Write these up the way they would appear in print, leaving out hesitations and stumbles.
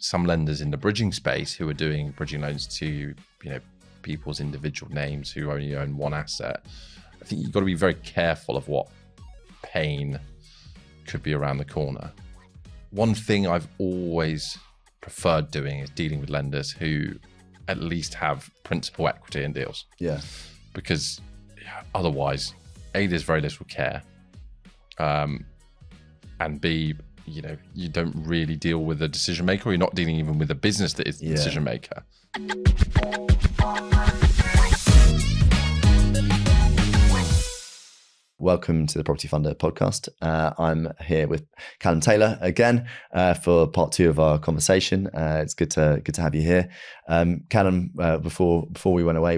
some lenders in the bridging space who are doing bridging loans to, people's individual names who only own one asset. I think you've got to be very careful of what pain could be around the corner. One thing I've always preferred doing is dealing with lenders who at least have principal equity in deals. Yeah. Because otherwise, A, there's very little care. And B, you don't really deal with a decision maker, or you're not dealing even with a business that is the decision maker. Welcome to the Property Funder podcast. I'm here with Callum Taylor again for part 2 of our conversation. It's good to have you here, Callum. Before we went away,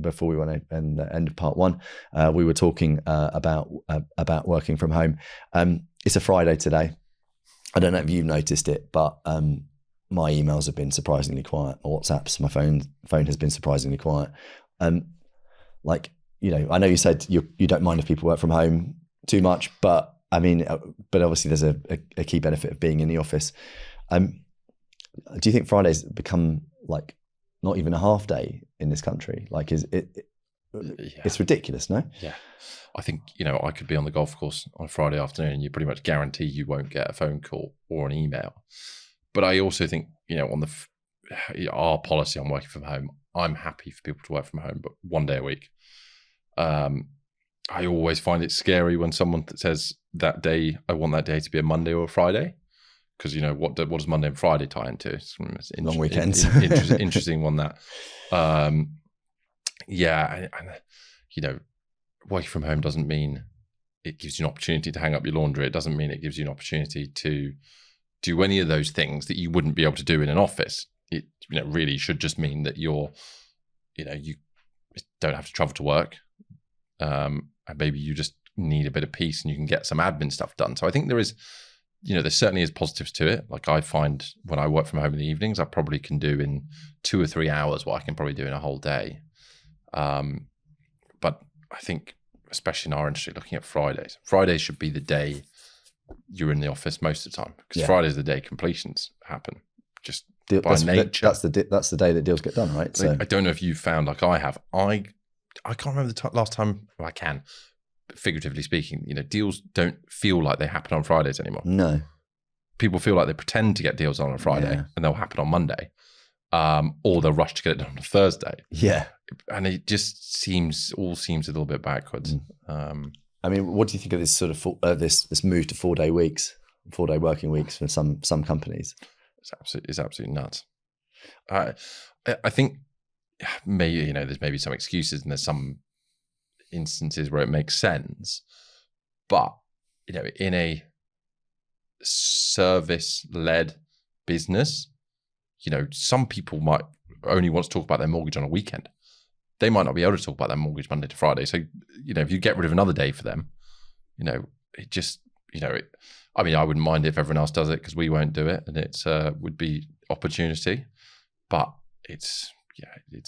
before we went in the end of part 1, we were talking about working from home. It's a Friday today. I don't know if you've noticed it, but my emails have been surprisingly quiet. My WhatsApps, my phone has been surprisingly quiet. I know you said you don't mind if people work from home too much, but obviously there's a key benefit of being in the office. Do you think Fridays become like not even a half day in this country? Like, is it? It's ridiculous, no? Yeah, I think I could be on the golf course on a Friday afternoon, and you pretty much guarantee you won't get a phone call or an email. But I also think on our policy on working from home, I'm happy for people to work from home, but one day a week. I always find it scary when someone says that day, I want that day to be a Monday or a Friday, because what does Monday and Friday tie into? It's long weekends. Interesting one that. Working from home doesn't mean it gives you an opportunity to hang up your laundry. It doesn't mean it gives you an opportunity to do any of those things that you wouldn't be able to do in an office. It really should just mean that you don't have to travel to work. And maybe you just need a bit of peace and you can get some admin stuff done. So I think there certainly is positives to it. Like, I find when I work from home in the evenings, I probably can do in 2 or 3 hours what I can probably do in a whole day. But I think, especially in our industry, looking at Fridays should be the day you're in the office most of the time, because Friday is the day completions happen. Just by nature. That's the day that deals get done, right? So I don't know if you found, like I have, I can't remember the last time. Well, I can, but figuratively speaking, deals don't feel like they happen on Fridays anymore. No, people feel like they pretend to get deals on a Friday and they'll happen on Monday, or they'll rush to get it done on a Thursday. Yeah, and it just seems a little bit backwards. What do you think of this sort of this move to 4-day weeks, 4-day working weeks for some companies? It's absolutely nuts. I think maybe there's maybe some excuses and there's some instances where it makes sense, but in a service-led business, some people might only want to talk about their mortgage on a weekend. They might not be able to talk about their mortgage Monday to Friday. So if you get rid of another day for them, it just I wouldn't mind if everyone else does it, because we won't do it, and it's would be opportunity, but it's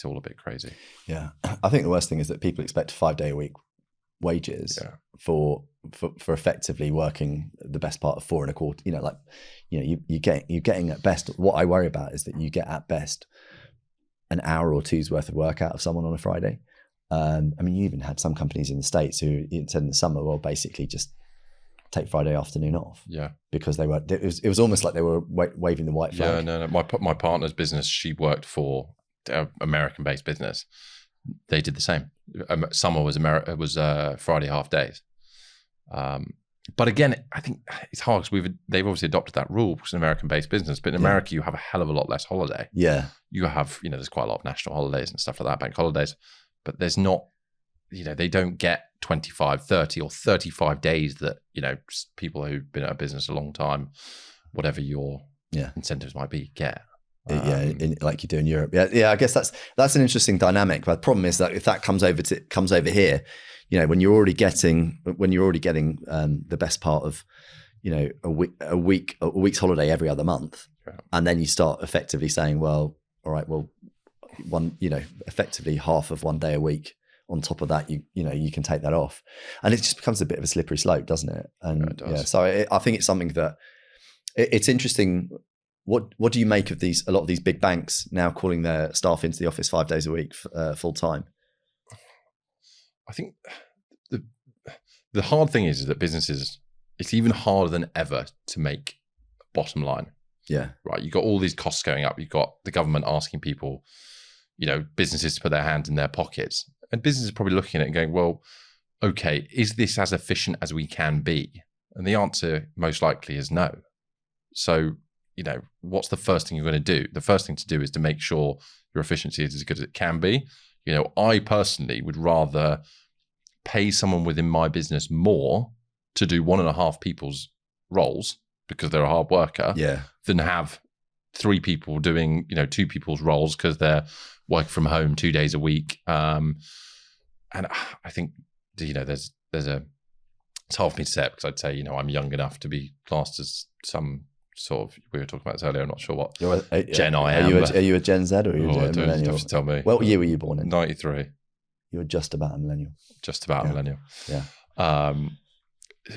all a bit crazy. Yeah, I think the worst thing is that people expect 5-day a week wages for effectively working the best part of 4 1/4. You're getting at best. What I worry about is that you get at best an hour or two's worth of work out of someone on a Friday. You even had some companies in the States who said in the summer, well, basically just take Friday afternoon off. Yeah, because it was almost like they were waving the white flag. Yeah, no. My partner's business, she worked for American-based business. They did the same. Summer was Friday half days. But again, I think it's hard because they've obviously adopted that rule because it's an American-based business. But in America, you have a hell of a lot less holiday. Yeah, you have there's quite a lot of national holidays and stuff like that, bank holidays. But there's not, they don't get 25, 30, or 35 days that people who've been at a business a long time, whatever your incentives might be, get. Like you do in Europe. I guess that's an interesting dynamic. But the problem is that if that comes over here, when you're already getting the best part of a week's holiday every other month, and then you start effectively saying, well, all right, well, effectively half of 1 day a week on top of that, you can take that off, and it just becomes a bit of a slippery slope, doesn't it? And it does. So I think it's something that it's interesting what do you make of a lot of these big banks now calling their staff into the office 5 days a week full time? I think the hard thing is that businesses, it's even harder than ever to make a bottom line. Yeah. Right. You've got all these costs going up. You've got the government asking people, businesses to put their hands in their pockets. And businesses are probably looking at it and going, well, okay, is this as efficient as we can be? And the answer most likely is no. So, what's the first thing you're going to do? The first thing to do is to make sure your efficiency is as good as it can be. I personally would rather pay someone within my business more to do 1.5 people's roles because they're a hard worker, than have 3 people doing, 2 people's roles because they're working from home 2 days a week. And I think, there's it's hard for me to say it because I'd say, I'm young enough to be classed as some sort of, we were talking about this earlier, I'm not sure what Gen I am. Are you a Gen Z or are you a millennial? You have to tell me. What year were you born in? 93. You're just about a millennial. Just about a millennial. Yeah.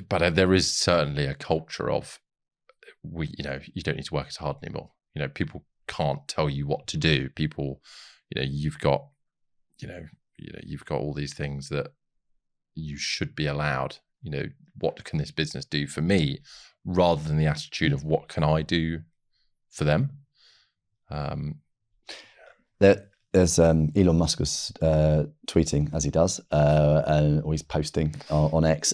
But there is certainly a culture of, you don't need to work as hard anymore. People can't tell you what to do. People, you've got all these things that you should be allowed. What can this business do for me, rather than the attitude of what can I do for them. There's Elon Musk was tweeting as he does, and always posting on X,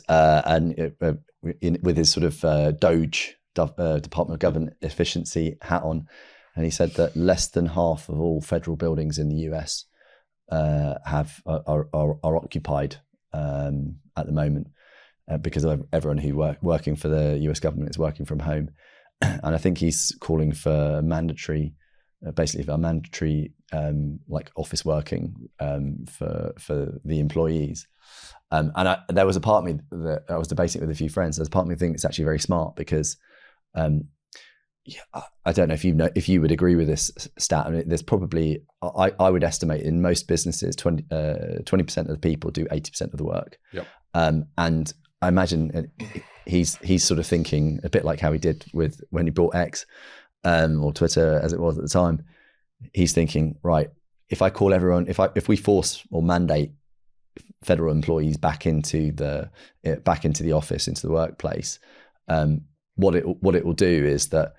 with his sort of Doge Department of Government Efficiency hat on, and he said that less than half of all federal buildings in the US are occupied at the moment because of everyone who working for the US government is working from home, and I think he's calling for mandatory like office working for the employees. There was a part of me that I was debating with a few friends. There's a part of me that thinks it's actually very smart because I don't know if you would agree with this stat. I mean, there's probably, I would estimate in most businesses 20% of the people do 80% of the work. Yep. And I imagine he's sort of thinking a bit like how he did with when he bought X, or Twitter as it was at the time. He's thinking, right, if I call everyone, if we force or mandate federal employees back into the office, into the workplace, what it will do is that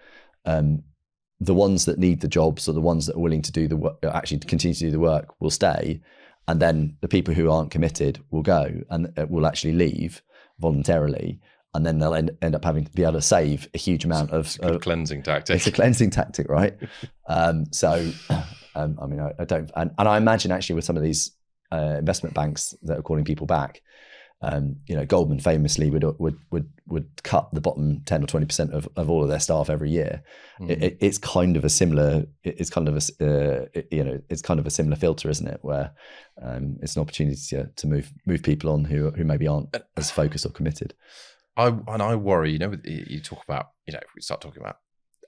the ones that need the jobs, or the ones that are willing to do the work, actually continue to do the work, will stay, and then the people who aren't committed will go and will actually leave voluntarily. And then they'll end up having to be able to save a huge amount of cleansing tactic. It's a cleansing tactic, right? I mean, I don't, and I imagine actually with some of these investment banks that are calling people back, Goldman famously would cut the bottom 10 or 20% of all of their staff every year. It's kind of a similar. It's kind of a similar filter, isn't it? Where it's an opportunity to move people on who maybe aren't as focused or committed. I worry, you talk about, if we start talking about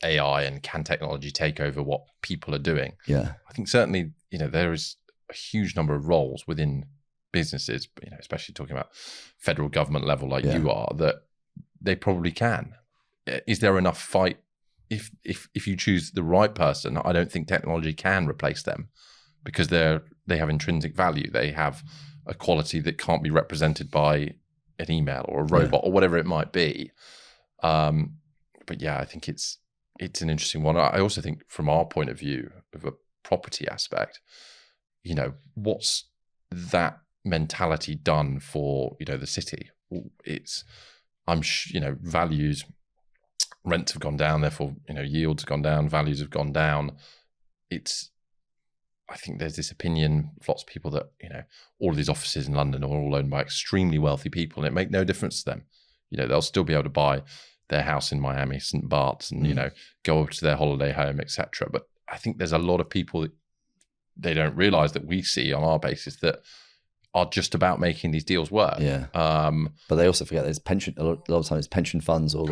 AI and can technology take over what people are doing? Yeah. I think certainly, there is a huge number of roles within businesses, especially talking about federal government level like you are, that they probably can. Is there enough fight? If you choose the right person, I don't think technology can replace them because they have intrinsic value. They have a quality that can't be represented by an email or a robot or whatever it might be. But yeah, I think it's an interesting one. I also think from our point of view of a property aspect, what's that mentality done for, the city? It's, values, rents have gone down, therefore, yields have gone down, values have gone down. I think there's this opinion of lots of people that, all of these offices in London are all owned by extremely wealthy people, and it makes no difference to them. They'll still be able to buy their house in Miami, St. Bart's, and, go over to their holiday home, etc. But I think there's a lot of people that they don't realize that we see on our basis that are just about making these deals work. Yeah. But they also forget there's pension, a lot of times pension funds or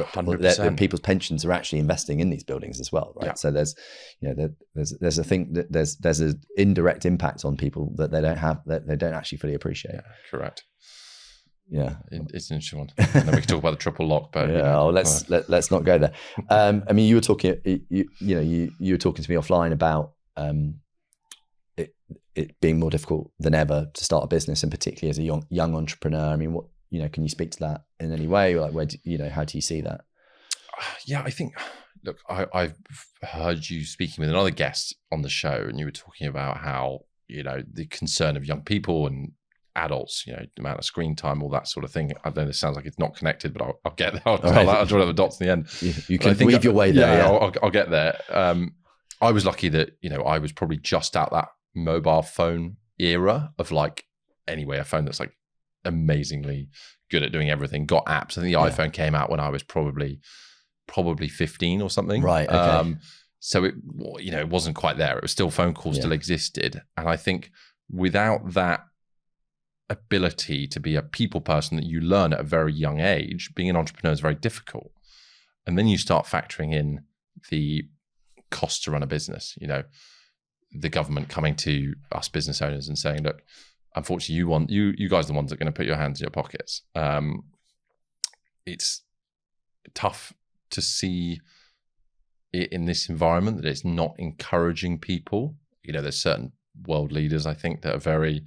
people's pensions are actually investing in these buildings as well, right? Yeah. So there's a thing that there's an indirect impact on people that they don't actually fully appreciate. Yeah, correct. Yeah, it's an interesting one. And then we can talk about the triple lock, but let's not go there. I mean, you were talking, you were talking to me offline about it being more difficult than ever to start a business, and particularly as a young entrepreneur. I mean, what, can you speak to that in any way? Like, how do you see that? Yeah, I think, look, I've heard you speaking with another guest on the show, and you were talking about how, the concern of young people and adults, the amount of screen time, all that sort of thing. I know this sounds like it's not connected, but I'll get there. I'll draw the dots in the end. You can weave your way there. Yeah. I'll get there. I was lucky that, I was probably just out that mobile phone era of like, anyway, a phone that's like amazingly good at doing everything, got apps. I think the iPhone came out when I was probably 15 or something. Right. Okay. So it, it wasn't quite there. It was still, phone calls still existed. And I think without that ability to be a people person that you learn at a very young age, being an entrepreneur is very difficult. And then you start factoring in the cost to run a business, the government coming to us business owners and saying, look, unfortunately, you guys are the ones that are going to put your hands in your pockets. It's tough to see it in this environment that it's not encouraging people. There's certain world leaders, I think, that are very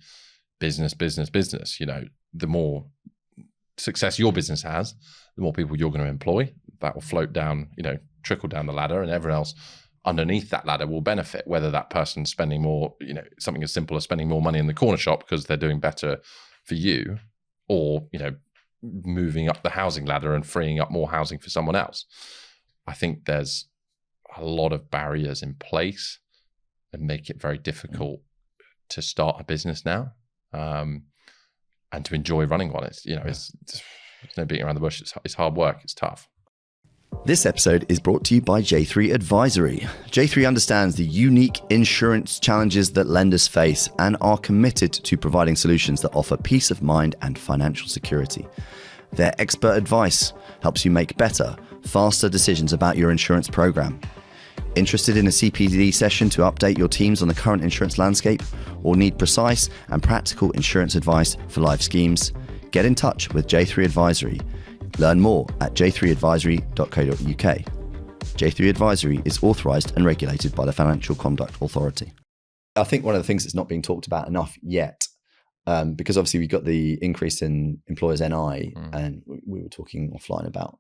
business. The more success your business has, the more people you're going to employ. That will float down, trickle down the ladder, and everyone else underneath that ladder will benefit, whether that person's spending more, something as simple as spending more money in the corner shop because they're doing better for you, or, moving up the housing ladder and freeing up more housing for someone else. I think there's a lot of barriers in place that make it very difficult to start a business now, and to enjoy running one. It's, it's no beating around the bush. It's hard work. It's tough. This episode is brought to you by J3 Advisory. J3 understands the unique insurance challenges that lenders face and are committed to providing solutions that offer peace of mind and financial security. Their expert advice helps you make better, faster decisions about your insurance program. Interested in a CPD session to update your teams on the current insurance landscape, or need precise and practical insurance advice for life schemes? Get in touch with J3 Advisory. Learn more at j3advisory.co.uk. J3 Advisory is authorised and regulated by the Financial Conduct Authority. I think one of the things that's not being talked about enough yet, because obviously we've got the increase in employers' NI, and we were talking offline about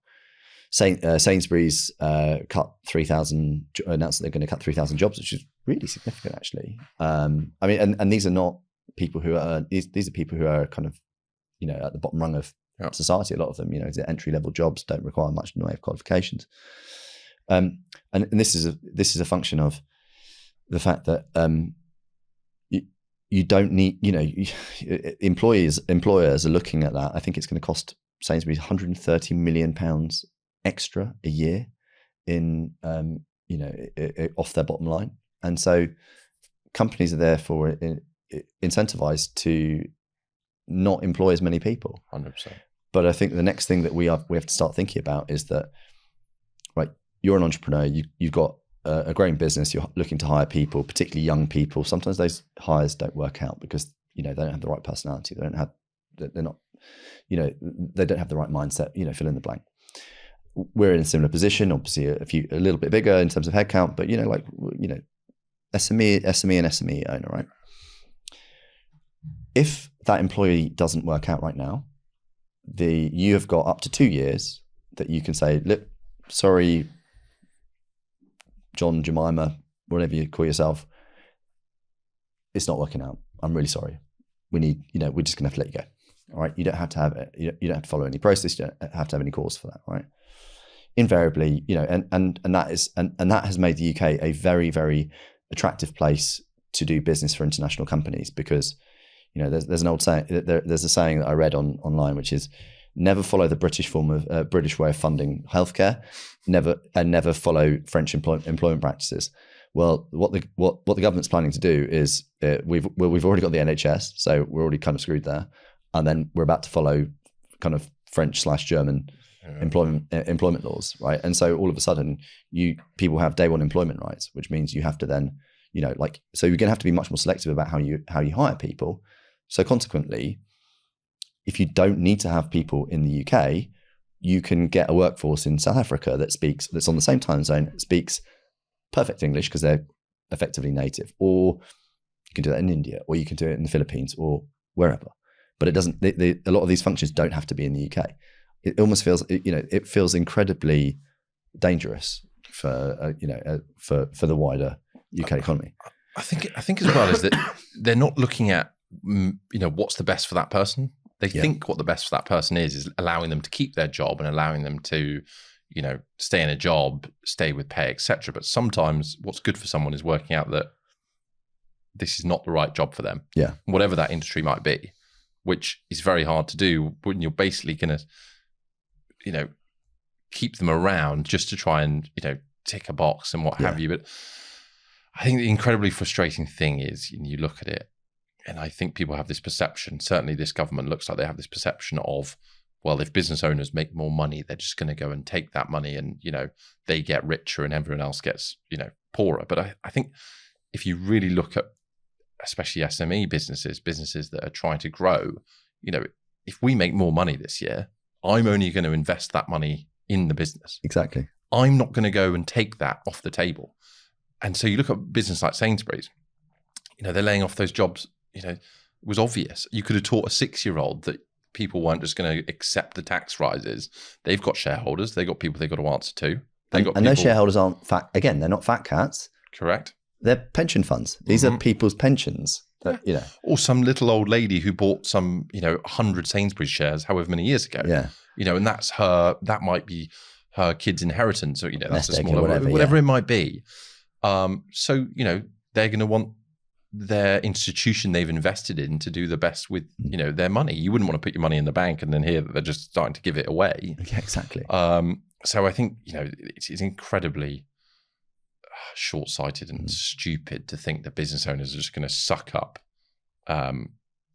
Sainsbury's cut 3,000, announced that they're going to cut 3,000 jobs, which is really significant, actually. I mean, and these are not people who are, these are people who are kind of, at the bottom rung of society. A lot of them, the entry-level jobs don't require much in the way of qualifications. And this is a function of the fact that you don't need, employers are looking at that. I think it's going to cost Sainsbury's £130 million extra a year in, off their bottom line. And so companies are therefore incentivized to not employ as many people. 100%. But I think the next thing that we have to start thinking about is that, right, you're an entrepreneur, you've got a growing business, you're looking to hire people, particularly young people. Sometimes those hires don't work out because, they don't have the right personality. They're not, they don't have the right mindset, fill in the blank. We're in a similar position, obviously a little bit bigger in terms of headcount, but, SME owner, right? If that employee doesn't work out right now, you have got up to 2 years that you can say, look, sorry, John, Jemima, whatever you call yourself, it's not working out. I'm really sorry. We need, we're just gonna have to let you go. All right. You don't have to have it. You don't have to follow any process. You don't have to have any cause for that. Right. Invariably, and that has made the UK a very, very attractive place to do business for international companies, because there's an old saying, there's a saying that I read online, which is never follow the British way of funding healthcare, never follow French employment practices. Well, what the government's planning to do is we've already got the NHS, so we're already kind of screwed there, and then we're about to follow kind of French/German employment laws, right? And so all of a sudden, people have day one employment rights, which means you have to then, so you're going to have to be much more selective about how you hire people. So consequently, if you don't need to have people in the UK, you can get a workforce in South Africa that's on the same time zone, speaks perfect English because they're effectively native, or you can do that in India, or you can do it in the Philippines or wherever. But it doesn't, a lot of these functions don't have to be in the UK. It almost feels, it feels incredibly dangerous for the wider UK economy. I think as well is that they're not looking at, what's the best for that person. They think what the best for that person is allowing them to keep their job and allowing them to, stay in a job, stay with pay, etc. But sometimes what's good for someone is working out that this is not the right job for them. Yeah. Whatever that industry might be, which is very hard to do when you're basically going to, keep them around just to try and, tick a box and what have you. But I think the incredibly frustrating thing is, you look at it, and I think people have this perception, certainly this government looks like they have this perception of, well, if business owners make more money, they're just going to go and take that money and, they get richer and everyone else gets, poorer. But I think if you really look at, especially SME businesses that are trying to grow, if we make more money this year, I'm only going to invest that money in the business. Exactly. I'm not going to go and take that off the table. And so you look at a business like Sainsbury's, they're laying off those jobs, it was obvious. You could have taught a 6-year-old that people weren't just going to accept the tax rises. They've got shareholders. They've got people they've got to answer to. And those shareholders aren't fat. Again, they're not fat cats. Correct. They're pension funds. These are people's pensions. That, Or some little old lady who bought some, 100 Sainsbury's shares however many years ago. Yeah. And that might be her kid's inheritance, or, that's a smaller, whatever it might be. So, they're going to want their institution they've invested in to do the best with, their money. You wouldn't want to put your money in the bank and then hear that they're just starting to give it away. Yeah, exactly. So I think, it's incredibly short-sighted and stupid to think that business owners are just going to suck up,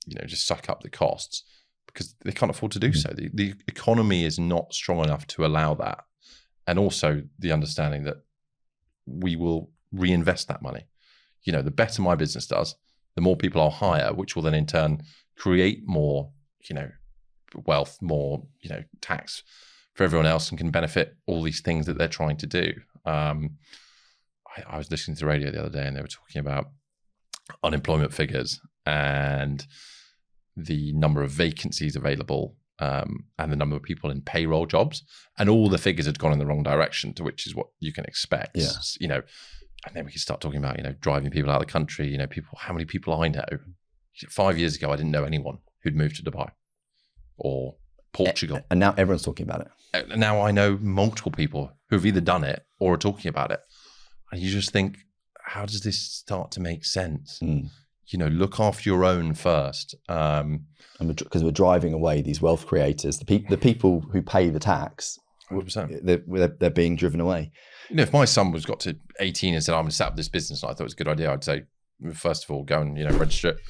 just suck up the costs because they can't afford to do so. The economy is not strong enough to allow that. And also the understanding that we will reinvest that money. The better my business does, the more people I'll hire, which will then in turn create more, wealth, more, tax for everyone else and can benefit all these things that they're trying to do. I was listening to the radio the other day and they were talking about unemployment figures and the number of vacancies available and the number of people in payroll jobs, and all the figures had gone in the wrong direction, to which is what you can expect. Yeah. And then we can start talking about, driving people out of the country, how many people I know. 5 years ago, I didn't know anyone who'd moved to Dubai or Portugal. And now everyone's talking about it. Now I know multiple people who've either done it or are talking about it. And you just think, how does this start to make sense? Look after your own first. Because we're driving away these wealth creators, the people who pay the tax, 100%. They're being driven away. If my son was got to 18 and said, I'm going to set up this business, and I thought it was a good idea, I'd say, first of all, go and, register it.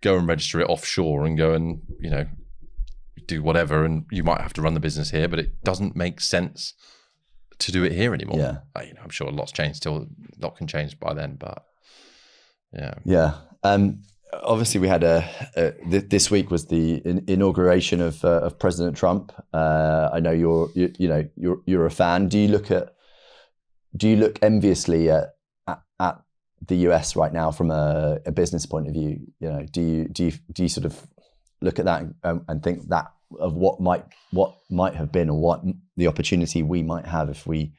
Go and register it offshore and go and, do whatever. And you might have to run the business here, but it doesn't make sense to do it here anymore. Yeah. I'm sure a lot's changed still. A lot can change by then, but yeah. Yeah. Obviously we had this week was the inauguration of President Trump. I know you're a fan. Do you look enviously at the US right now from a business point of view? Do you sort of look at that and think that of what might have been, or what the opportunity we might have if we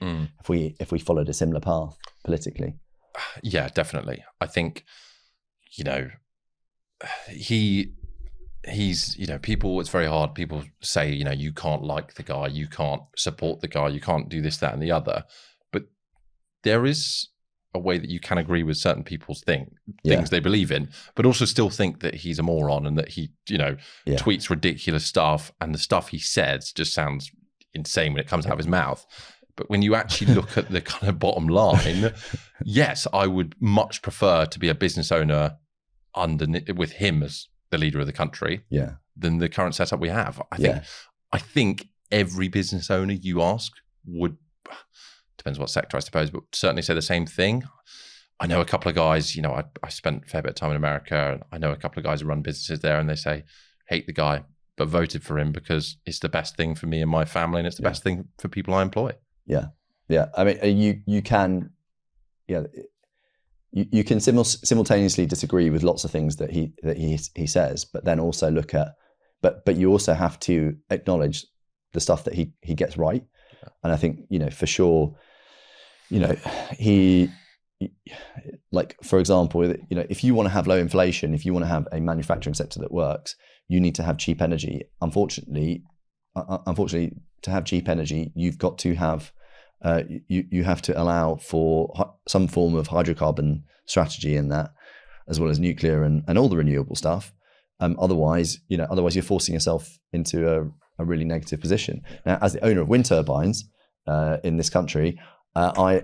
followed a similar path politically? Yeah, definitely. I think he's people, it's very hard. People say you can't like the guy, you can't support the guy, you can't do this, that, and the other. But there is a way that you can agree with certain people's things they believe in, but also still think that he's a moron and that he, tweets ridiculous stuff, and the stuff he says just sounds insane when it comes out of his mouth. But when you actually look at the kind of bottom line, yes, I would much prefer to be a business owner with him as the leader of the country than the current setup we have. I think every business owner you ask would, depends what sector, I suppose, but certainly say the same thing. I know a couple of guys, I spent a fair bit of time in America, and I know a couple of guys who run businesses there, and they say, hate the guy, but voted for him because it's the best thing for me and my family, and it's the best thing for people I employ. Yeah. I mean, you can, you can simultaneously disagree with lots of things that he says, but then also look at, but you also have to acknowledge the stuff that he gets right. Yeah. And I think, for sure, he, like, for example, if you want to have low inflation, if you want to have a manufacturing sector that works, you need to have cheap energy. Unfortunately, to have cheap energy, you've got to have, you have to allow for some form of hydrocarbon strategy in that, as well as nuclear and all the renewable stuff. Otherwise you're forcing yourself into a really negative position. Now, as the owner of wind turbines in this country, I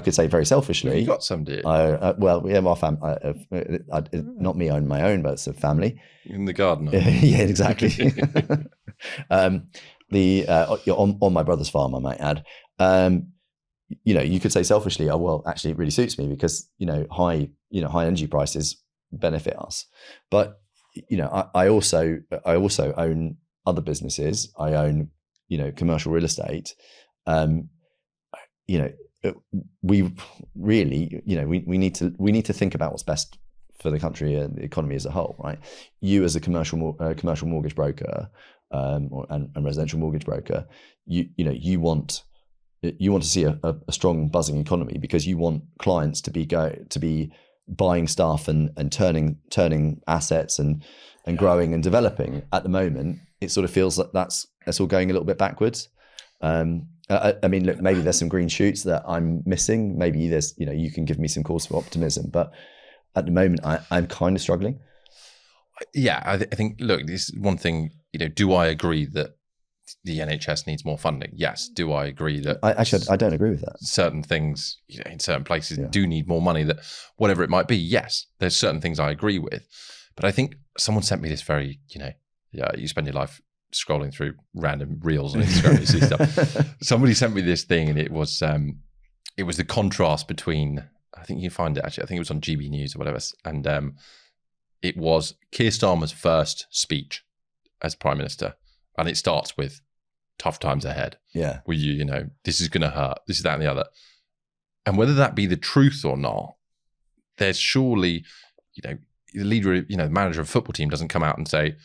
could say very selfishly, you got some, do you? My family, not me own my own, but it's a family in the garden. Yeah, exactly. On my brother's farm, I might add. You could say selfishly, oh well, actually, it really suits me because high energy prices benefit us. But I also own other businesses. I own commercial real estate. We really, we need to think about what's best for the country and the economy as a whole, right? You as a commercial mortgage broker and residential mortgage broker, you want to see a strong buzzing economy because you want clients to be buying stuff and turning assets and growing and developing. At the moment, it sort of feels like that's all going a little bit backwards. I mean, look, maybe there's some green shoots that I'm missing. Maybe there's, you can give me some cause for optimism, but at the moment, I'm kind of struggling. Yeah, I think, look, this is one thing, do I agree that the NHS needs more funding? Yes. Do I agree that... I don't agree with that. Certain things, in certain places do need more money, that whatever it might be, yes, there's certain things I agree with. But I think someone sent me this very, you spend your life scrolling through random reels on Instagram, you see stuff. Somebody sent me this thing, and it was the contrast between, I think you find it actually, I think it was on GB News or whatever, and it was Keir Starmer's first speech as Prime Minister, and it starts with tough times ahead. Yeah. Where this is going to hurt, this is that and the other. And whether that be the truth or not, there's surely, the leader, the manager of a football team doesn't come out and say,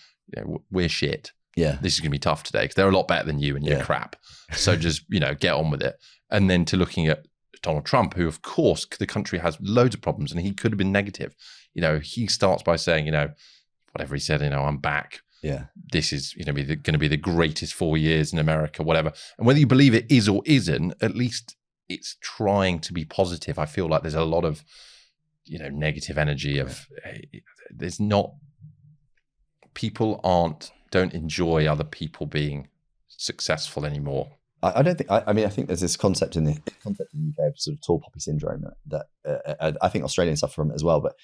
we're shit. Yeah. This is going to be tough today because they're a lot better than you and you're crap. So just, get on with it. And then to looking at Donald Trump, who of course the country has loads of problems and he could have been negative. He starts by saying, whatever he said, I'm back. Yeah. This is going to be the greatest 4 years in America, whatever. And whether you believe it is or isn't, at least it's trying to be positive. I feel like there's a lot of, negative energy of, there's not, people don't enjoy other people being successful anymore. I don't think. I think there's this concept in the UK of sort of tall poppy syndrome that I think Australians suffer from it as well. But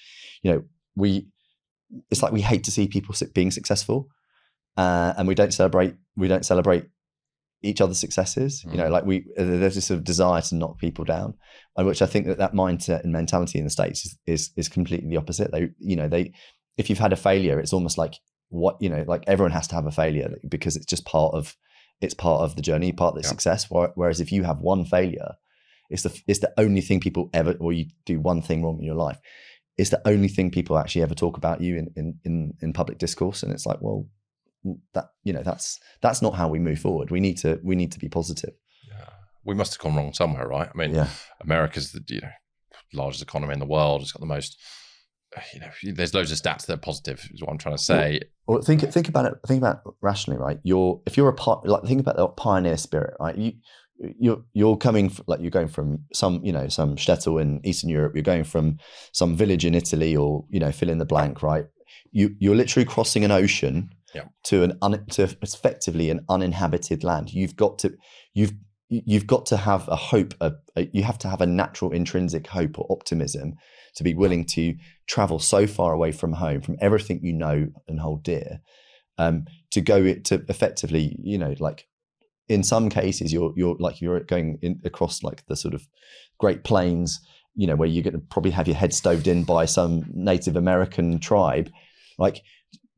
it's like we hate to see people being successful, and we don't celebrate each other's successes. Mm. There's this sort of desire to knock people down, which I think that mindset and mentality in the States is completely the opposite. If you've had a failure, it's almost like like everyone has to have a failure because it's just part of the journey, part of the success. Whereas if you have one failure, it's the only thing people ever, or you do one thing wrong in your life, it's the only thing people actually ever talk about you in public discourse. And it's like, well, that's not how we move forward. We need to be positive. Yeah. We must have gone wrong somewhere, right? I mean, America's the largest economy in the world. It's got the most. There's loads of stats that are positive, is what I'm trying to say. Well, think about it. Think about it rationally, right? Think about the pioneer spirit, right? You're coming you're going from some shtetl in Eastern Europe. You're going from some village in Italy, or fill in the blank, right? You're literally crossing an ocean to effectively an uninhabited land. You've got to have a hope. You have to have a natural intrinsic hope or optimism to be willing to travel so far away from home, from everything and hold dear, to go to effectively, in some cases you're going across the sort of Great Plains, where you're going to probably have your head stoved in by some Native American tribe.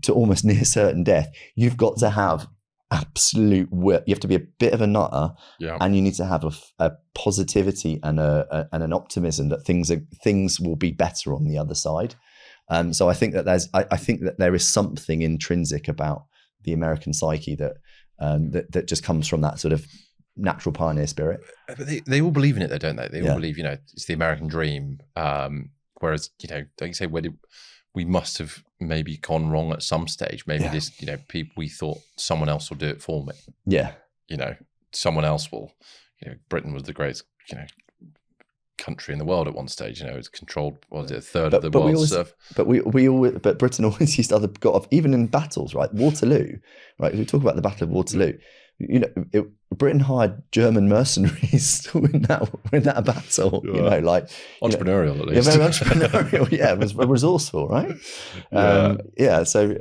to almost near certain death, you've got to have absolute will. You have to be a bit of a nutter, and you need to have a positivity and an optimism that things will be better on the other side. So I think that I think that there is something intrinsic about the American psyche that just comes from that sort of natural pioneer spirit. But they all believe in it though, don't they? They all believe, it's the American dream. Whereas, don't you say, we must have maybe gone wrong at some stage. Maybe this, we thought someone else will do it for me. Yeah. Someone else will, Britain was the greatest, country in the world at one stage. It's controlled, what was it, a third of the world's surf. But but Britain always used to got off, even in battles, right? Waterloo, right? We talk about the Battle of Waterloo. Britain hired German mercenaries to win that battle. Entrepreneurial, at least. Yeah, very entrepreneurial. Yeah, it was resourceful, right? So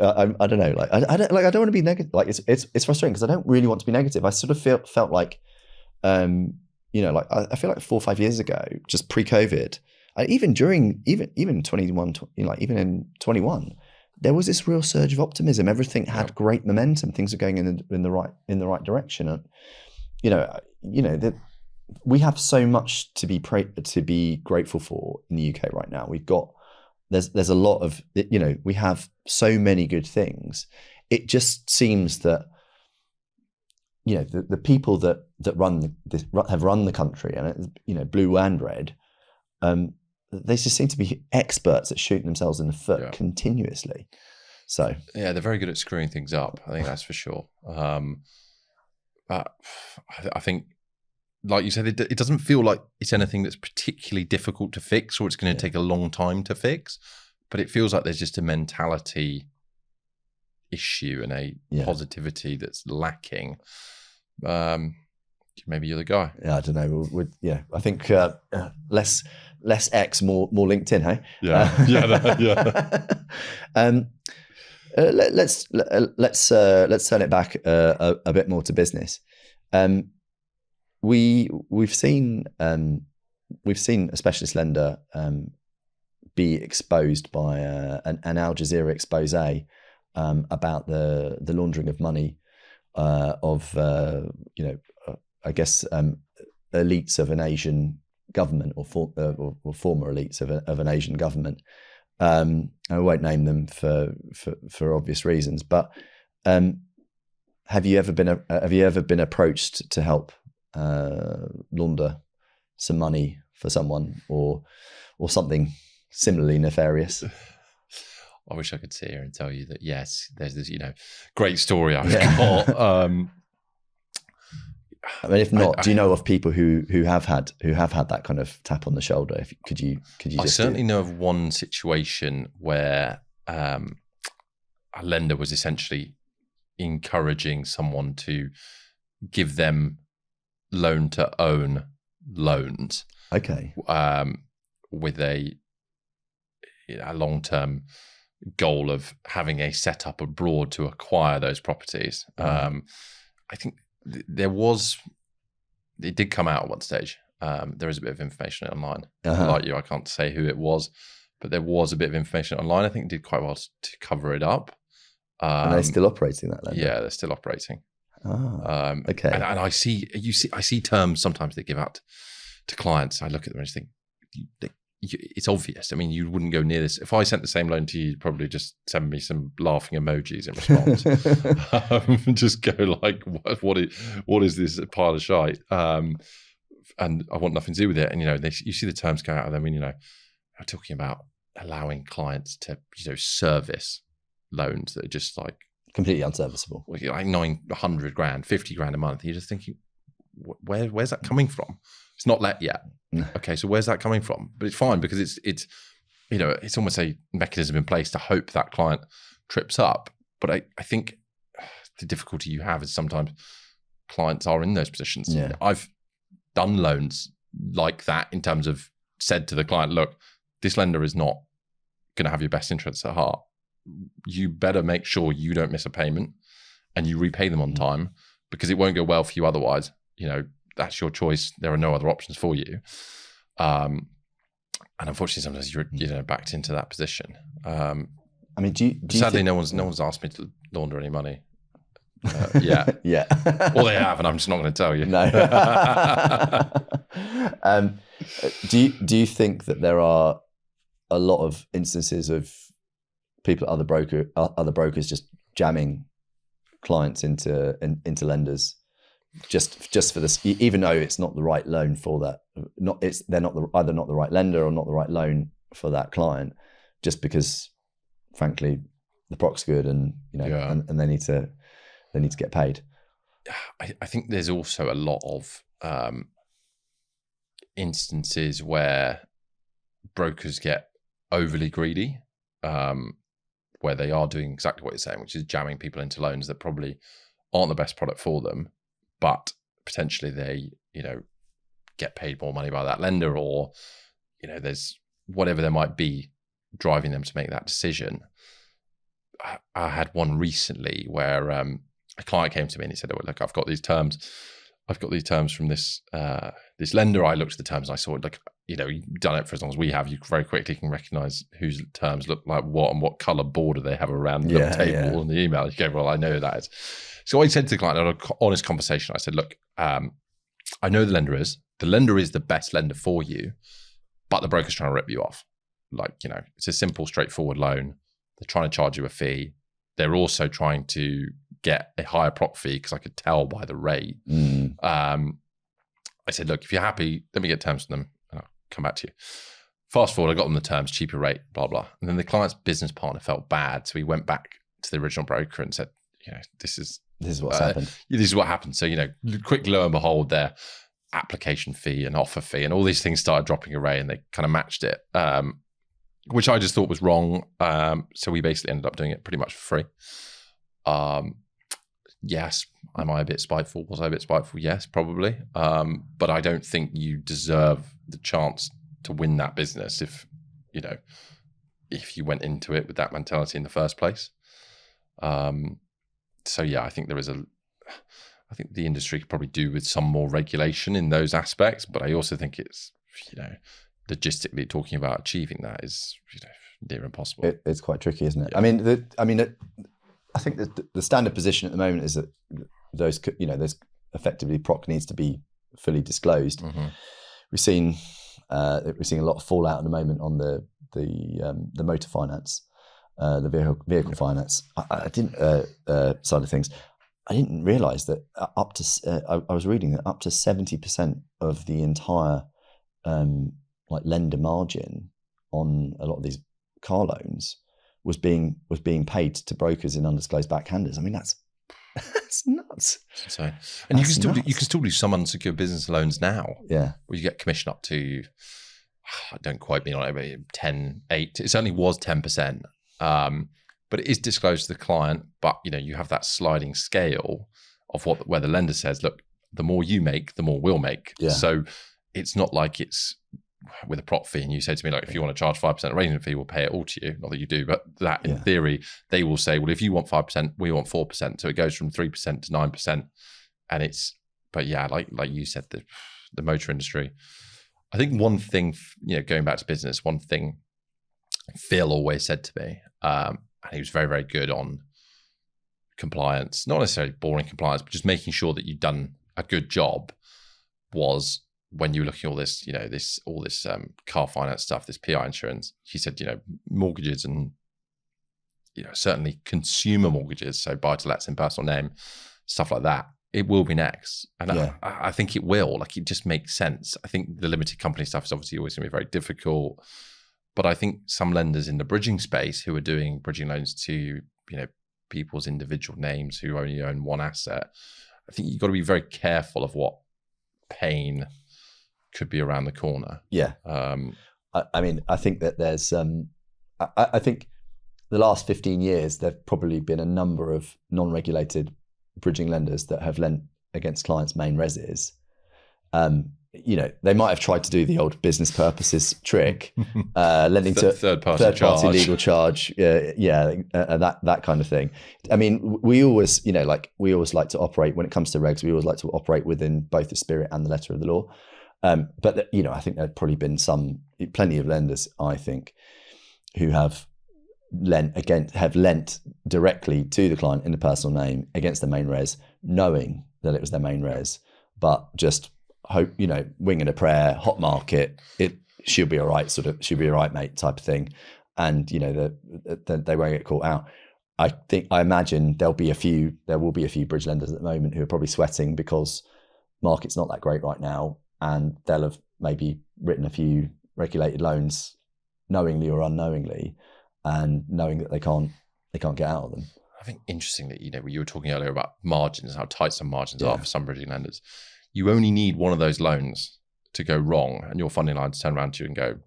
I don't know. I don't want to be negative. It's frustrating because I don't really want to be negative. I sort of felt like, I feel like 4 or 5 years ago, just pre-COVID, and even during even 21, even in 21. There was this real surge of optimism. Everything had great momentum. Things are going in the right direction. And we have so much to be grateful for in the UK right now. There's a lot of we have so many good things. It just seems that the people that have run the country, and blue and red, they just seem to be experts at shooting themselves in the foot continuously. So they're very good at screwing things up. I think that's for sure. But I think, like you said, it doesn't feel like it's anything that's particularly difficult to fix, or it's going to take a long time to fix. But it feels like there's just a mentality issue and a positivity that's lacking. Maybe you're the guy. Yeah, I don't know. I think less X, more LinkedIn, hey? Let's turn it back a bit more to business. We've seen a specialist lender be exposed by an Al Jazeera expose about the laundering of money of I guess elites of an Asian government, or former elites of an Asian government. I won't name them for obvious reasons, but have you ever been approached to help launder some money for someone, or something similarly nefarious? I wish I could sit here and tell you that yes, there's this great story I've got. I mean, if not, do you know of people who have had that kind of tap on the shoulder? Could you? I certainly know of one situation where a lender was essentially encouraging someone to give them loan to own loans. Okay. With a long-term goal of having a setup abroad to acquire those properties. I think it did come out at one stage. There is a bit of information online. Like you, I can't say who it was, but there was a bit of information online. I think it did quite well to cover it up. And they're still operating that lender? Yeah, they're still operating. Okay. And I see terms sometimes they give out to clients. I look at them and just think, it's obvious. I mean, you wouldn't go near this. If I sent the same loan to you, you'd probably just send me some laughing emojis in response. Just go like, what is this pile of shite? And I want nothing to do with it. And, you see the terms go out of them. I mean, I'm talking about allowing clients to, service loans that are just like completely unserviceable. Like 900 grand, 50 grand a month. You're just thinking, where's that coming from? It's not let yet. Okay, so where's that coming from? But it's fine because it's almost a mechanism in place to hope that client trips up. But I think the difficulty you have is sometimes clients are in those positions. Yeah. I've done loans like that in terms of said to the client, look, this lender is not going to have your best interests at heart. You better make sure you don't miss a payment and you repay them on time, because it won't go well for you otherwise. That's your choice. There are no other options for you. And unfortunately, sometimes you're backed into that position. And I mean, do you Sadly, think... no one's asked me to launder any money. Yeah. Yeah. Well, they have, and I'm just not going to tell you. No. Do you think that there are a lot of instances of people, other brokers, just jamming clients into lenders, just for this, even though it's not the right loan for that? They're not either not the right lender or not the right loan for that client, just because, frankly, the proc's good, and and they need to get paid. I think there's also a lot of instances where brokers get overly greedy, where they are doing exactly what you're saying, which is jamming people into loans that probably aren't the best product for them, but potentially they, get paid more money by that lender, or, there's whatever there might be driving them to make that decision. I had one recently where a client came to me and he said, "Oh, look, I've got these terms from this this lender." I looked at the terms and I saw, like, you've done it for as long as we have. You very quickly can recognize whose terms look like what and what color border they have around the little table in the email. You go, "Well, I know that is." So I said to the client, I had an honest conversation. I said, "Look, I know the lender is the best lender for you, but the broker's trying to rip you off. Like, it's a simple, straightforward loan. They're trying to charge you a fee. They're also trying to get a higher prop fee, because I could tell by the rate." I said, "Look, if you're happy, let me get terms from them and I'll come back to you." Fast forward, I got them the terms, cheaper rate, blah, blah. And then the client's business partner felt bad. So he went back to the original broker and said, this is what's happened. This is what happened. So, quick, lo and behold, their application fee and offer fee and all these things started dropping away, and they kind of matched it, which I just thought was wrong. So we basically ended up doing it pretty much for free. Yes, am I a bit spiteful? Was I a bit spiteful? Yes, probably. But I don't think you deserve the chance to win that business if you went into it with that mentality in the first place. So yeah, I think I think the industry could probably do with some more regulation in those aspects, but I also think it's, logistically talking about achieving that is, near impossible. It's quite tricky, isn't it? Yeah. I think the standard position at the moment is that those effectively proc needs to be fully disclosed. Mm-hmm. We're seeing a lot of fallout at the moment on the motor finance, the vehicle finance. I didn't side of things. I didn't realise that I was reading that up to 70% of the entire lender margin on a lot of these car loans was being paid to brokers in undisclosed backhanders. I mean, that's nuts. So, and you can still do some unsecured business loans now. Yeah, where you get commission up to, don't quote me on it, but 10, 8. It certainly was 10%. But it is disclosed to the client. But you have that sliding scale of where the lender says, "Look, the more you make, the more we'll make." Yeah. So it's not like it's with a prop fee, and you say to me, like, if you want to charge 5% arrangement fee, we'll pay it all to you. Not that you do, but that in theory, they will say, well, if you want 5%, we want 4%. So it goes from 3% to 9%. And but yeah, like you said, the motor industry. I think one thing, going back to business, one thing Phil always said to me, and he was very, very good on compliance, not necessarily boring compliance, but just making sure that you've done a good job, was when you were looking at all this car finance stuff, this PI insurance. He said, mortgages and, certainly consumer mortgages, so buy-to-lets in personal name, stuff like that, it will be next. And I think it will. Like, it just makes sense. I think the limited company stuff is obviously always going to be very difficult. But I think some lenders in the bridging space who are doing bridging loans to, people's individual names who only own one asset, I think you've got to be very careful of what pain could be around the corner. Yeah. I think that there's, I think the last 15 years, there've probably been a number of non-regulated bridging lenders that have lent against clients' main reses. They might have tried to do the old business purposes trick, lending to third-party legal charge, that kind of thing. I mean, we always like to operate, when it comes to regs, we always like to operate within both the spirit and the letter of the law. But I think there've probably been plenty of lenders, I think, who have have lent directly to the client in the personal name against their main res, knowing that it was their main res, but just hope, winging a prayer, hot market, she'll be all right, she'll be all right, mate, type of thing. And, they won't get caught out. I imagine there will be a few bridge lenders at the moment who are probably sweating because market's not that great right now. And they'll have maybe written a few regulated loans knowingly or unknowingly, and knowing that they can't get out of them. I think interesting that, you were talking earlier about margins, how tight some margins are for some bridging lenders. You only need one of those loans to go wrong and your funding line to turn around to you and go,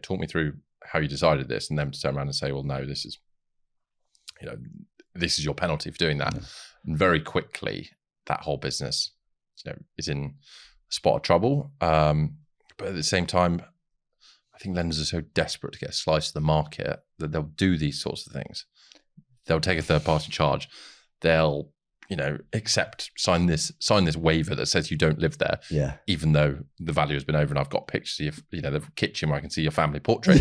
talk me through how you decided this, and them to turn around and say, well, no, this is your penalty for doing that. Yeah. And very quickly, that whole business, is in a spot of trouble. But at the same time, I think lenders are so desperate to get a slice of the market that they'll do these sorts of things. They'll take a third-party charge. They'll, sign this waiver that says you don't live there. Yeah. Even though the value has been over, and I've got pictures of the kitchen where I can see your family portrait.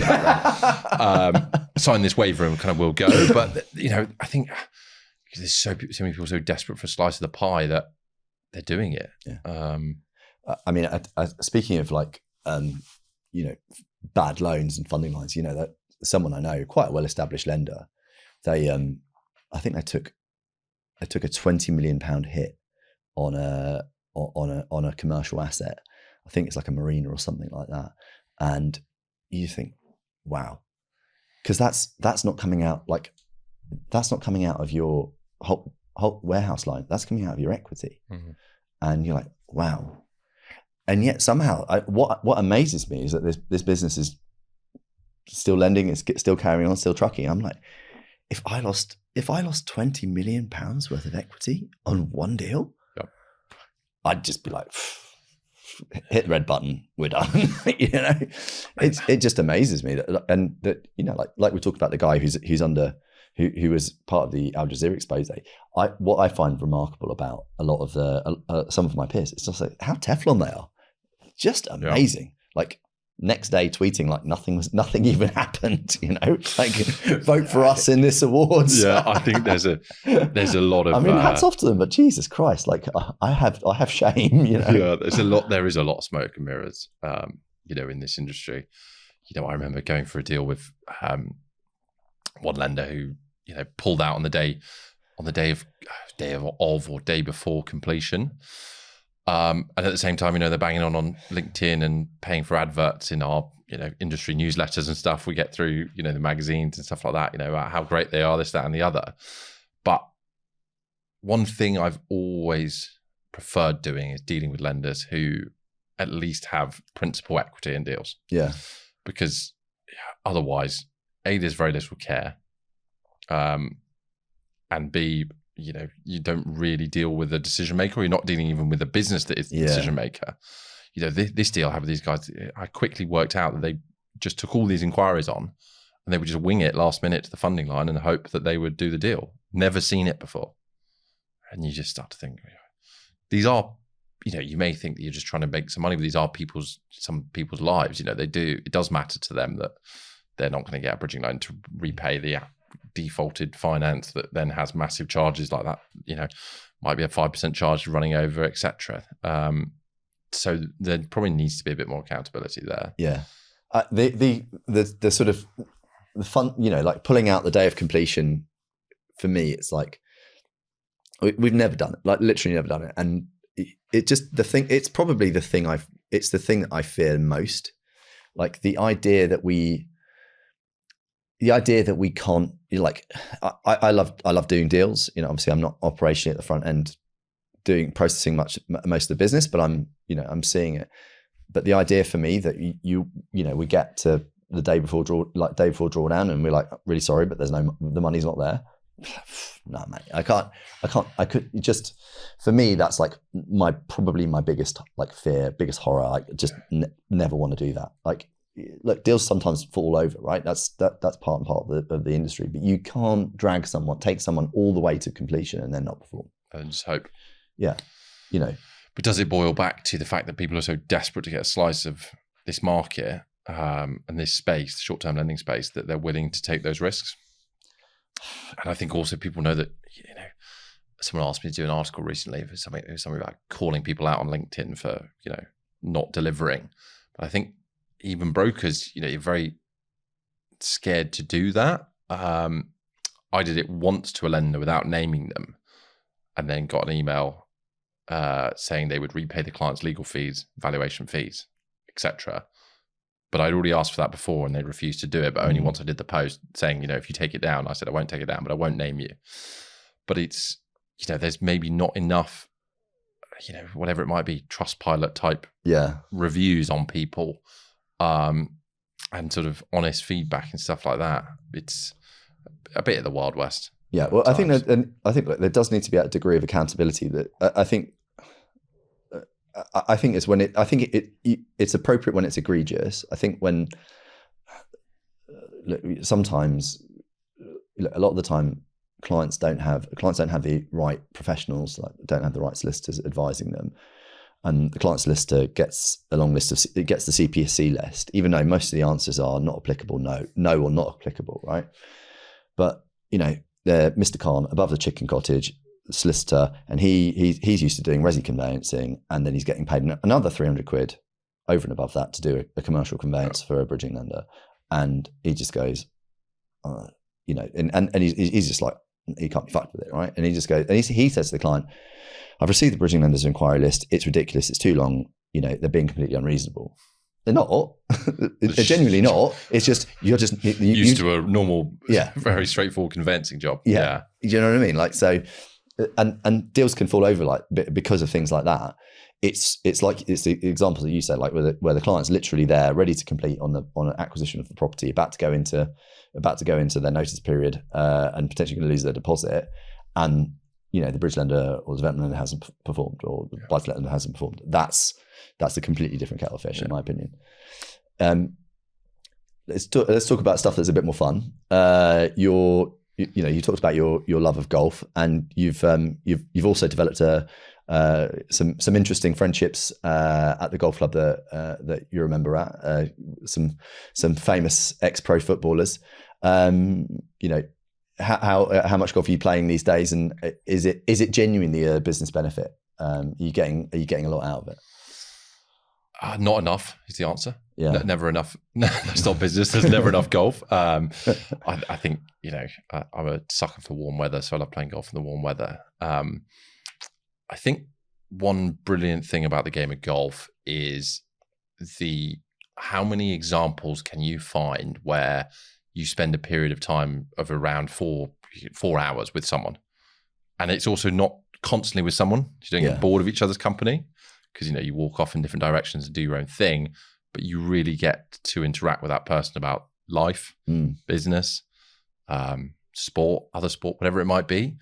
Sign this waiver and kind of will go. But I think there's so many people so desperate for a slice of the pie that they're doing it. Yeah. I mean, speaking of bad loans and funding lines, that someone I know, quite a well-established lender, they I think they took a £20 million hit on a commercial asset. I think it's like a marina or something like that. And you think, wow, because that's not coming out of your whole warehouse line. That's coming out of your equity. Mm-hmm. And you're like, wow. And yet somehow, what amazes me is that this business is still lending, it's still carrying on, still trucking. I'm like, if I lost £20 million worth of equity on one deal, yep, I'd just be like, hit the red button, we're done. It just amazes me that like we talked about the guy who was part of the Al Jazeera expose. What I find remarkable about a lot of some of my peers, it's just like how Teflon they are. Just amazing. Yeah. Like next day tweeting like nothing even happened, like vote for us in this awards. Yeah, I think there's a lot of, I mean, hats off to them, but Jesus Christ, like I have shame, Yeah, there is a lot of smoke and mirrors, in this industry. I remember going for a deal with one lender who, pulled out on the day or day before completion. And at the same time, they're banging on LinkedIn and paying for adverts in our, industry newsletters and stuff. We get through, the magazines and stuff like that, about how great they are, this, that, and the other. But one thing I've always preferred doing is dealing with lenders who at least have principal equity in deals. Yeah. Because otherwise, A, there's very little care. And B, you don't really deal with a decision maker, or you're not dealing even with a business that is the decision maker. This deal I had with these guys, I quickly worked out that they just took all these inquiries on and they would just wing it last minute to the funding line and hope that they would do the deal. Never seen it before. And you just start to think, these are, you may think that you're just trying to make some money, but these are some people's lives. It does matter to them that they're not going to get a bridging loan to repay the defaulted finance that then has massive charges like that, might be a 5% charge running over, etc. So there probably needs to be a bit more accountability there. Yeah. The sort of the fun, like pulling out the day of completion, for me, it's like, we've never done it, like literally never done it. And it's probably the thing that I fear most. Like the idea that we can't, I love doing deals. Obviously I'm not operationally at the front end processing most of the business, but I'm seeing it. But the idea for me that we get to the day before drawdown and we're like, really sorry, but the money's not there. No, mate, I could just, for me, that's like probably my biggest fear, biggest horror. I just never want to do that. Like, look, deals sometimes fall over, right? That's part and part of the industry, but you can't take someone all the way to completion and then not perform. And just hope. Yeah. But does it boil back to the fact that people are so desperate to get a slice of this market and this space, short-term lending space, that they're willing to take those risks? And I think also people know that, someone asked me to do an article recently for something about calling people out on LinkedIn for, not delivering. But I think even brokers, you're very scared to do that. I did it once to a lender without naming them, and then got an email saying they would repay the client's legal fees, valuation fees, etc. But I'd already asked for that before, and they refused to do it. But only once I did the post saying, if you take it down, I said I won't take it down, but I won't name you. But it's, there's maybe not enough, whatever it might be, Trustpilot type reviews on people, and sort of honest feedback and stuff like that. It's a bit of the Wild West. Yeah, well, I think there does need to be a degree of accountability. That I think it's when it's appropriate when it's egregious. I think when sometimes, a lot of the time, clients don't have the right professionals, don't have the right solicitors advising them, and the client solicitor gets a long list it gets the CPSC list, even though most of the answers are not applicable, no or not applicable, right? But Mr. Khan above the chicken cottage solicitor, and he's used to doing resi conveyancing, and then he's getting paid another 300 quid over and above that to do a commercial conveyance for a bridging lender, and he just goes, and he's just like, he can't be fucked with it, right? And he just goes, and he says to the client, I've received the bridging lender's inquiry list. It's ridiculous. It's too long. They're being completely unreasonable. They're not. They're genuinely not. It's just you're just used to a normal, very straightforward conveyancing job. Yeah. You know what I mean? So, and deals can fall over because of things like that. It's the examples that you said, where the client's literally there, ready to complete on an acquisition of the property, about to go into their notice period, and potentially going to lose their deposit, and the bridge lender or the development lender hasn't performed, or the buy-to-let lender hasn't performed. That's a completely different kettle of fish, in my opinion. Let's talk about stuff that's a bit more fun. You talked about your love of golf, and you've also developed some interesting friendships at the golf club that you're a member at. Some famous ex-pro footballers. How much golf are you playing these days, and is it genuinely a business benefit? Are you getting a lot out of it? Not enough is the answer. Yeah, never enough. That's not business. There's never enough golf. I think I'm a sucker for warm weather, so I love playing golf in the warm weather. I think one brilliant thing about the game of golf is how many examples can you find where you spend a period of time of around 4 hours with someone, and it's also not constantly with someone. You don't get bored of each other's company, because you walk off in different directions and do your own thing, but you really get to interact with that person about life, business, sport, other sport, whatever it might be.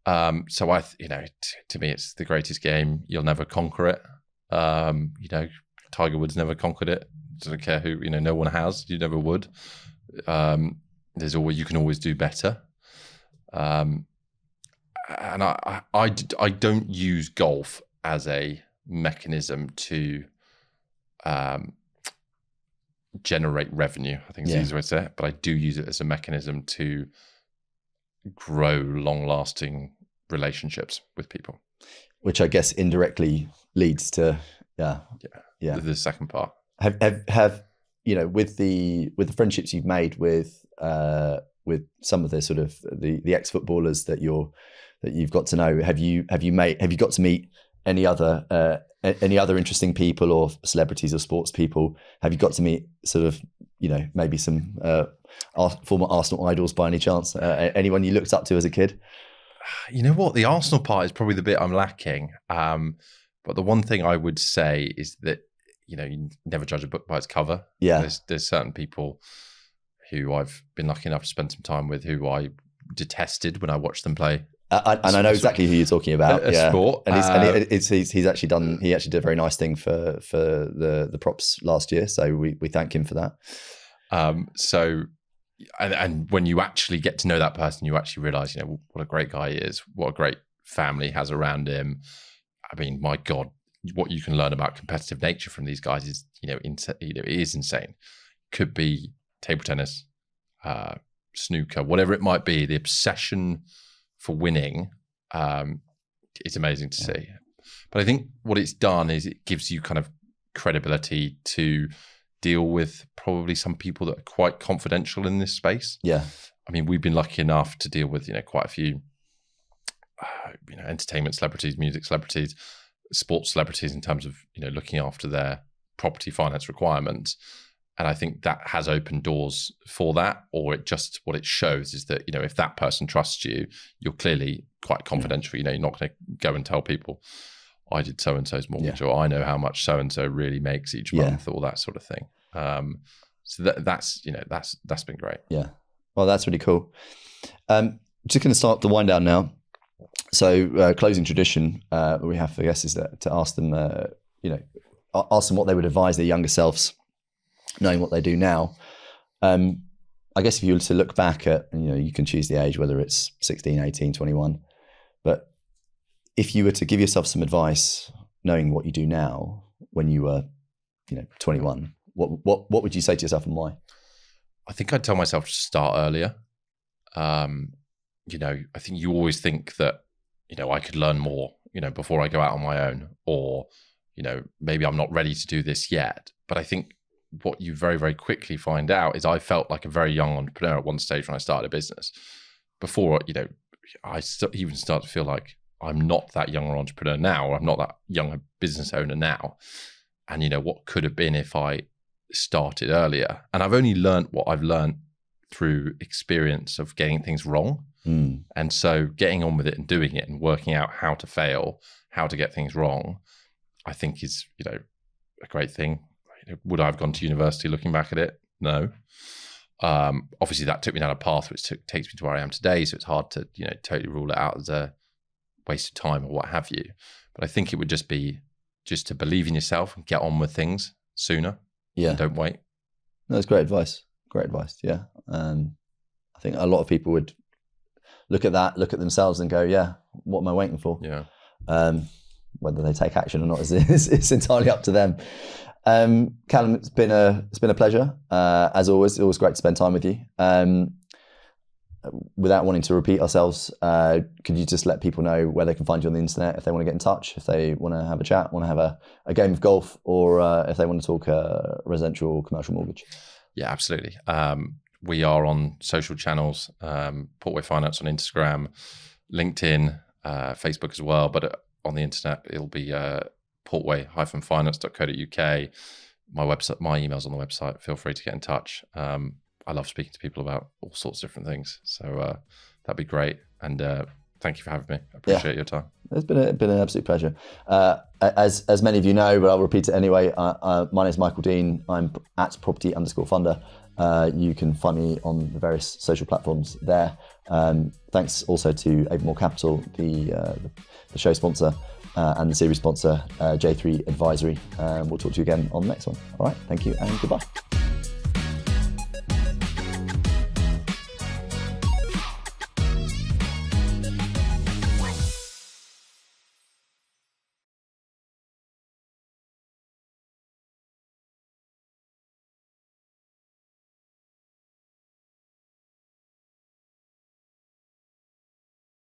So to me, it's the greatest game. You'll never conquer it. Tiger Woods never conquered it. Doesn't care who, no one has. You never would. You can always do better. And I don't use golf as a mechanism to generate revenue, I think is the easiest way to say it, but I do use it as a mechanism to grow long-lasting relationships with people, which I guess indirectly leads to the second part. Have with the friendships you've made with some of the sort of the ex-footballers that you've got to know, have you got to meet any other interesting people or celebrities or sports people? Have you got to meet sort of maybe some former Arsenal idols by any chance? Anyone you looked up to as a kid? You know what? The Arsenal part is probably the bit I'm lacking. But the one thing I would say is that you never judge a book by its cover. Yeah, there's certain people who I've been lucky enough to spend some time with who I detested when I watched them play. And I know exactly who you're talking about. Sport, and he's actually done. He actually did a very nice thing for the props last year. So we thank him for that. And when you actually get to know that person, you actually realize, what a great guy he is, what a great family he has around him. I mean, my God, what you can learn about competitive nature from these guys is, it is insane. Could be table tennis, snooker, whatever it might be, the obsession for winning is amazing to see. But I think what it's done is it gives you kind of credibility to deal with probably some people that are quite confidential in this space. Yeah. I mean, we've been lucky enough to deal with, quite a few, entertainment celebrities, music celebrities, sports celebrities in terms of, looking after their property finance requirements. And I think that has opened doors for that, or what it shows is that, if that person trusts you, you're clearly quite confidential. You're not going to go and tell people, I did so-and-so's mortgage, or I know how much so-and-so really makes each month, or that sort of thing. So that's been great. Yeah. Well, that's really cool. Just going to start the wind down now. So closing tradition we have for guests is to ask them, ask them what they would advise their younger selves, knowing what they do now. I guess if you were to look back at, you can choose the age, whether it's 16, 18, 21, but if you were to give yourself some advice, knowing what you do now, when you were, 21, what would you say to yourself and why? I think I'd tell myself to start earlier. I think you always think that, I could learn more, before I go out on my own, or, maybe I'm not ready to do this yet. But I think what you very, very quickly find out is I felt like a very young entrepreneur at one stage when I started a business. Before, I even start to feel like I'm not that young entrepreneur now, or I'm not that young a business owner now. And, what could have been if I started earlier? And I've only learned what I've learned through experience of getting things wrong. And so getting on with it and doing it and working out how to fail, how to get things wrong, I think is, a great thing. Would I have gone to university looking back at it? No. Obviously that took me down a path which takes me to where I am today. So it's hard to, totally rule it out as a waste of time or what have you. But I think it would just be to believe in yourself and get on with things sooner. Yeah. And don't wait. No, that's great advice. Great advice. Yeah. I think a lot of people would look at themselves and go, yeah, what am I waiting for? Yeah. Whether they take action or not is entirely up to them. Callum, it's been a pleasure. As always, it's always great to spend time with you. Without wanting to repeat ourselves, could you just let people know where they can find you on the internet if they want to get in touch, if they want to have a chat, want to have a game of golf, or if they want to talk residential or commercial mortgage? Yeah, absolutely. We are on social channels, Portway Finance on Instagram, LinkedIn, Facebook as well. But on the internet, it'll be portway-finance.co.uk. My website, my email's on the website. Feel free to get in touch. I love speaking to people about all sorts of different things. So that'd be great. And thank you for having me. I appreciate your time. It's been an absolute pleasure. As many of you know, but I'll repeat it anyway. My name is Michael Dean. I'm at property_funder. You can find me on the various social platforms there. Thanks also to Avamore Capital, the show sponsor, and the series sponsor, J3 Advisory. We'll talk to you again on the next one. All right. Thank you and goodbye.